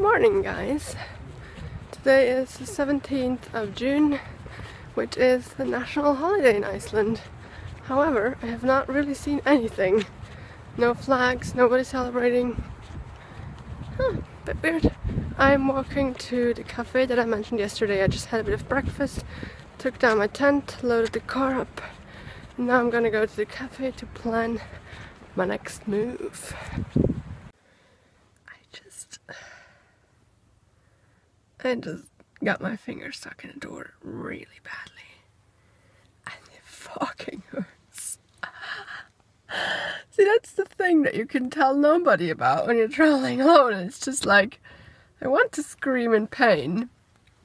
Morning, guys. Today is the 17th of June, which is the national holiday in Iceland. However, I have not really seen anything. No flags, nobody celebrating. Bit weird. I'm walking to the cafe that I mentioned yesterday. I just had a bit of breakfast, took down my tent, loaded the car up, and now I'm gonna go to the cafe to plan my next move. I just got my finger stuck in a door really badly, and it fucking hurts. See, that's the thing that you can tell nobody about when you're traveling alone. It's just like, I want to scream in pain,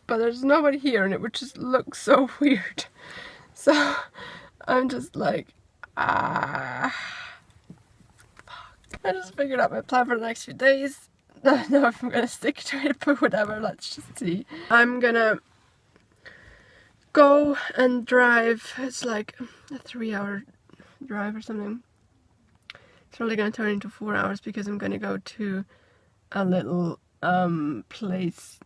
but there's nobody here and it would just look so weird. So I'm just like, fuck. I just figured out my plan for the next few days. I don't know if I'm gonna stick to it, but whatever, let's just see. I'm gonna go and drive. It's like a 3-hour drive or something. It's probably gonna turn into 4 hours because I'm gonna go to a little place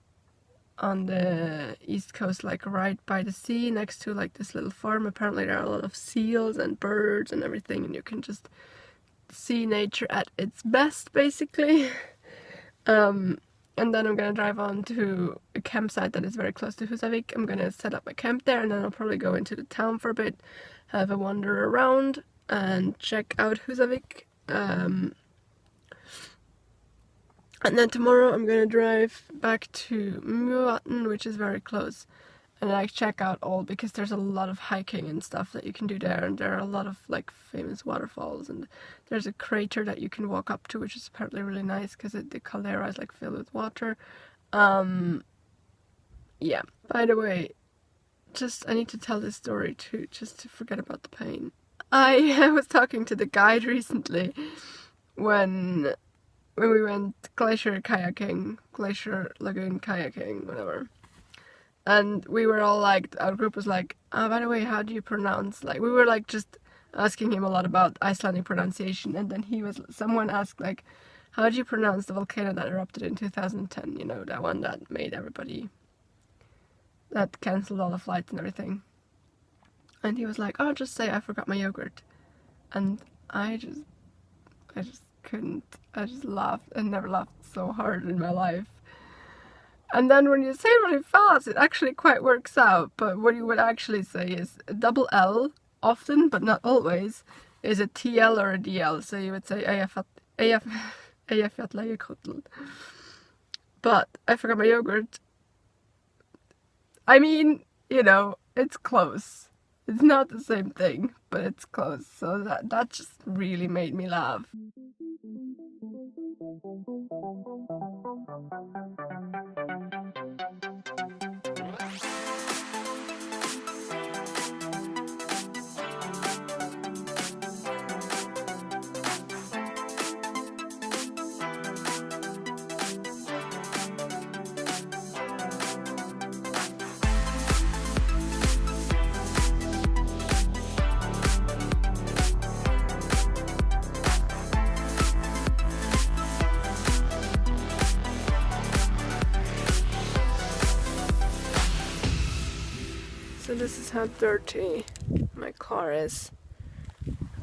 on the east coast, like right by the sea, next to like this little farm. Apparently there are a lot of seals and birds and everything, and you can just see nature at its best, basically. And then I'm gonna drive on to a campsite that is very close to Husavik. I'm gonna set up my camp there, and then I'll probably go into the town for a bit, have a wander around and check out Husavik. And then tomorrow I'm gonna drive back to Mjøen, which is very close, and like check out all, because there's a lot of hiking and stuff that you can do there, and there are a lot of like famous waterfalls, and there's a crater that you can walk up to, which is apparently really nice because the caldera is like filled with water. Yeah, by the way, I need to tell this story too, just to forget about the pain. I was talking to the guide recently when we went glacier lagoon kayaking, whatever. And we were all like, our group was like, oh, by the way, how do you pronounce, like, we were like just asking him a lot about Icelandic pronunciation, and then someone asked like, how do you pronounce the volcano that erupted in 2010, you know, that one that made everybody, that cancelled all the flights and everything. And he was like, oh, just say I forgot my yogurt. And I just couldn't, I just laughed. I never laughed so hard in my life. And then when you say it really fast, it actually quite works out. But what you would actually say is a double L, often, but not always, is a TL or a DL. So you would say Eyjafjallajökull. But I forgot my yogurt. I mean, you know, it's close. It's not the same thing, but it's close. So that just really made me laugh. So this is how dirty my car is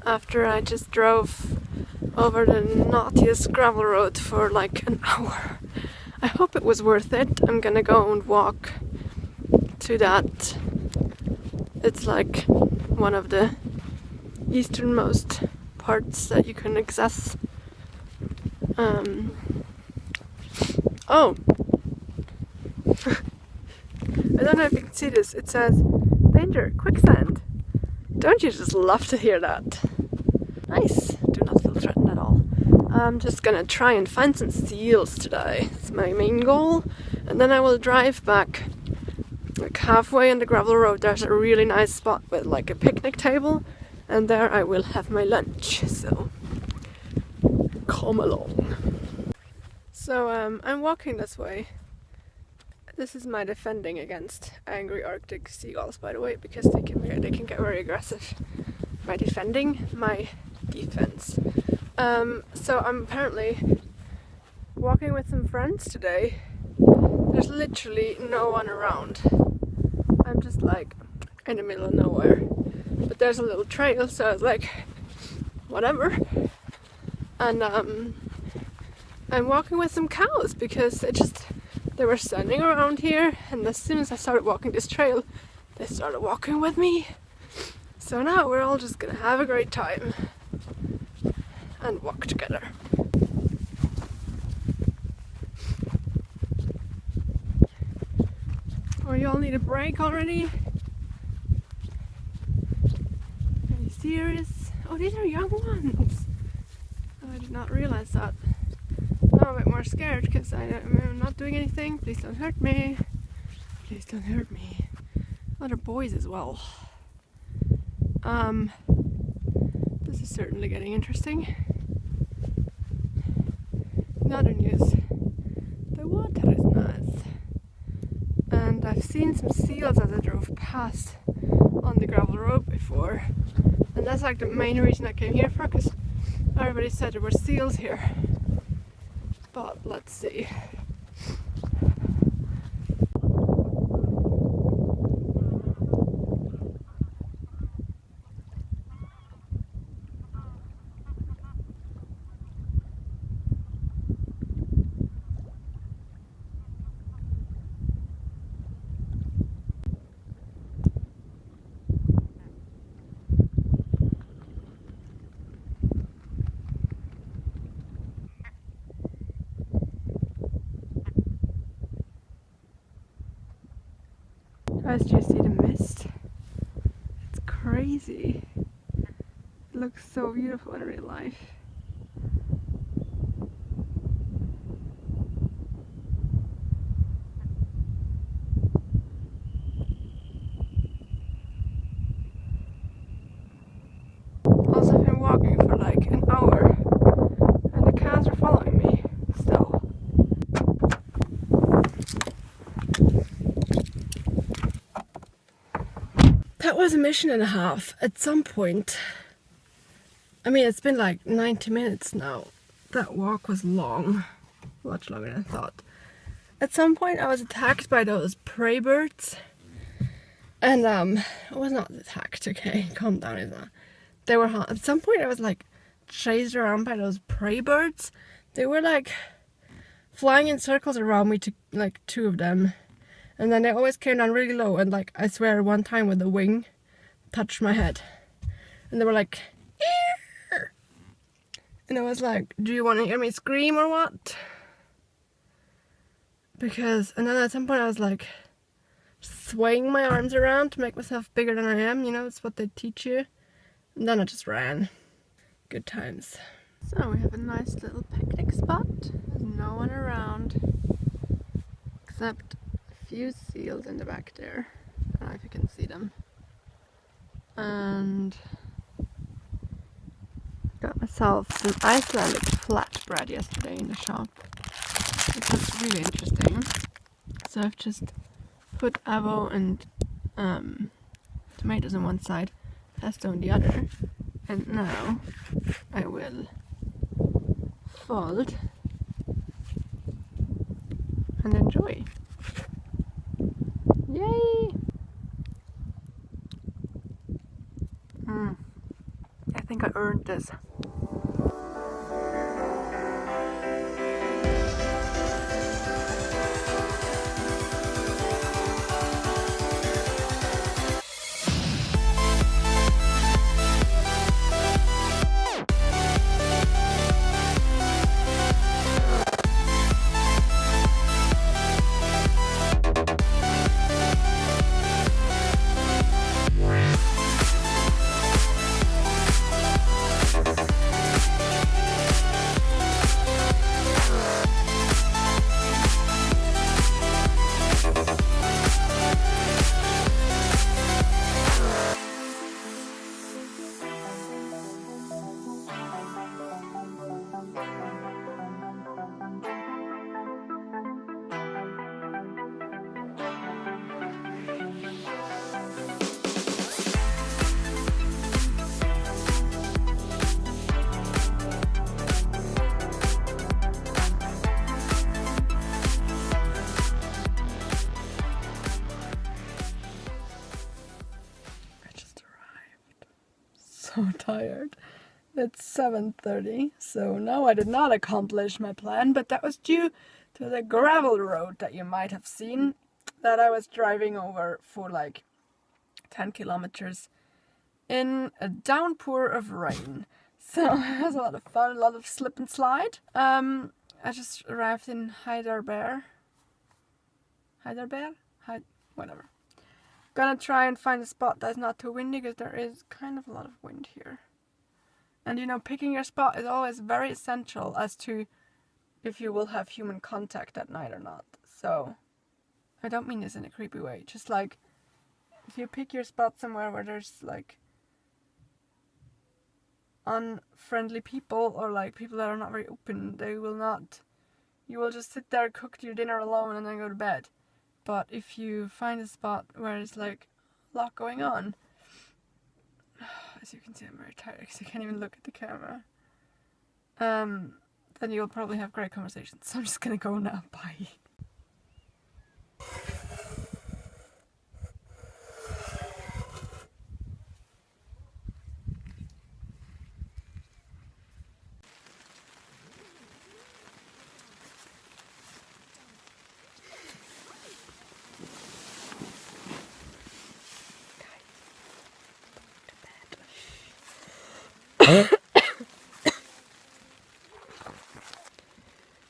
after I just drove over the naughtiest gravel road for like an hour. I hope it was worth it. I'm gonna go and walk to that. It's like one of the easternmost parts that you can access. Oh! I don't know if you can see this. It says, danger, quicksand. Don't you just love to hear that? Nice. Do not feel threatened at all. I'm just gonna try and find some seals today. It's my main goal. And then I will drive back. Like halfway on the gravel road, there's a really nice spot with like a picnic table. And there I will have my lunch. So, come along. So, I'm walking this way. This is my defending against angry Arctic seagulls, by the way, because they can get very aggressive. My defending, my defense. So I'm apparently walking with some friends today. There's literally no one around. I'm just like in the middle of nowhere. But there's a little trail, so I was like, whatever. And I'm walking with some cows because they were standing around here, and as soon as I started walking this trail, they started walking with me. So now we're all just gonna have a great time and walk together. Oh, you all need a break already? Are you serious? Oh, these are young ones. Oh, I did not realize that. Now I'm a bit more scared because I'm not doing anything. Please don't hurt me. Please don't hurt me. Other boys as well. This is certainly getting interesting. In other news, the water is nice. And I've seen some seals as I drove past on the gravel road before. And that's like the main reason I came here for, because everybody said there were seals here. But let's see. Guys, do you see the mist? It's crazy. It looks so beautiful in real life. Also, I've been walking for like an hour and the cows are following me still. That was a mission and a half. At some point, I mean, it's been like 90 minutes now. That walk was long, much longer than I thought. At some point I was attacked by those prey birds. And I was not attacked, okay, calm down, Isma. They were, at some point I was like chased around by those prey birds. They were like flying in circles around me, to like 2 of them. And then they always came down really low, and like, I swear one time with the wing touched my head. And they were like, ear! And I was like, do you want to hear me scream or what? Because, and then at some point I was like, swaying my arms around to make myself bigger than I am, you know, it's what they teach you. And then I just ran. Good times. So we have a nice little picnic spot. There's no one around, except few seals in the back there. I don't know if you can see them. And got myself some Icelandic flatbread yesterday in the shop, which was really interesting. So I've just put avo and tomatoes on one side, pesto on the other, and now I will fold and enjoy. Yay! I think I earned this. so tired. It's 7:30, so no, I did not accomplish my plan, but that was due to the gravel road that you might have seen that I was driving over for like 10 kilometers in a downpour of rain. So it was a lot of fun, a lot of slip and slide. I just arrived in Heidelberg, whatever. Gonna try and find a spot that's not too windy, because there is kind of a lot of wind here. And you know, picking your spot is always very essential as to if you will have human contact at night or not. So, I don't mean this in a creepy way, just like, if you pick your spot somewhere where there's like unfriendly people, or like people that are not very open, you will just sit there, cook your dinner alone and then go to bed. But if you find a spot where it's like a lot going on, as you can see I'm very tired because I can't even look at the camera, then you'll probably have great conversations. So I'm just gonna go now, bye.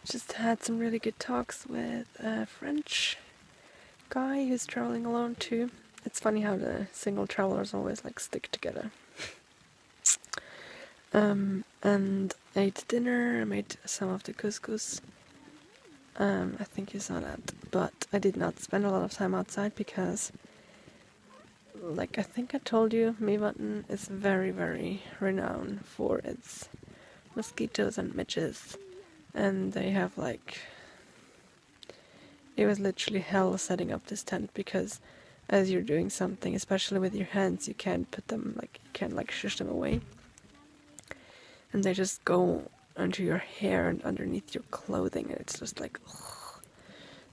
Just had some really good talks with a French guy who's traveling alone too. It's funny how the single travelers always like stick together. And ate dinner. I made some of the couscous. I think you saw that, but I did not spend a lot of time outside because, like I think I told you, Mevatten is very, very renowned for its mosquitoes and midges. And they have like, it was literally hell setting up this tent, because as you're doing something, especially with your hands, you can't put them like, you can't like shush them away. And they just go under your hair and underneath your clothing, and it's just like, ugh.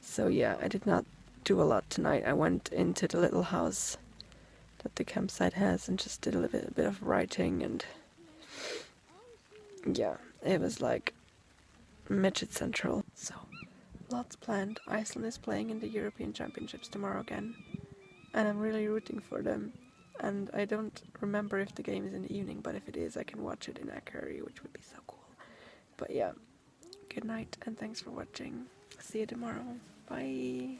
So yeah, I did not do a lot tonight. I went into the little house that the campsite has and just did a bit of writing, and yeah, it was like midget central. So lots planned. Iceland is playing in the European Championships tomorrow again, and I'm really rooting for them. And I don't remember if the game is in the evening, but if it is, I can watch it in Akureyri, which would be so cool. But yeah, good night and thanks for watching. See you tomorrow. Bye.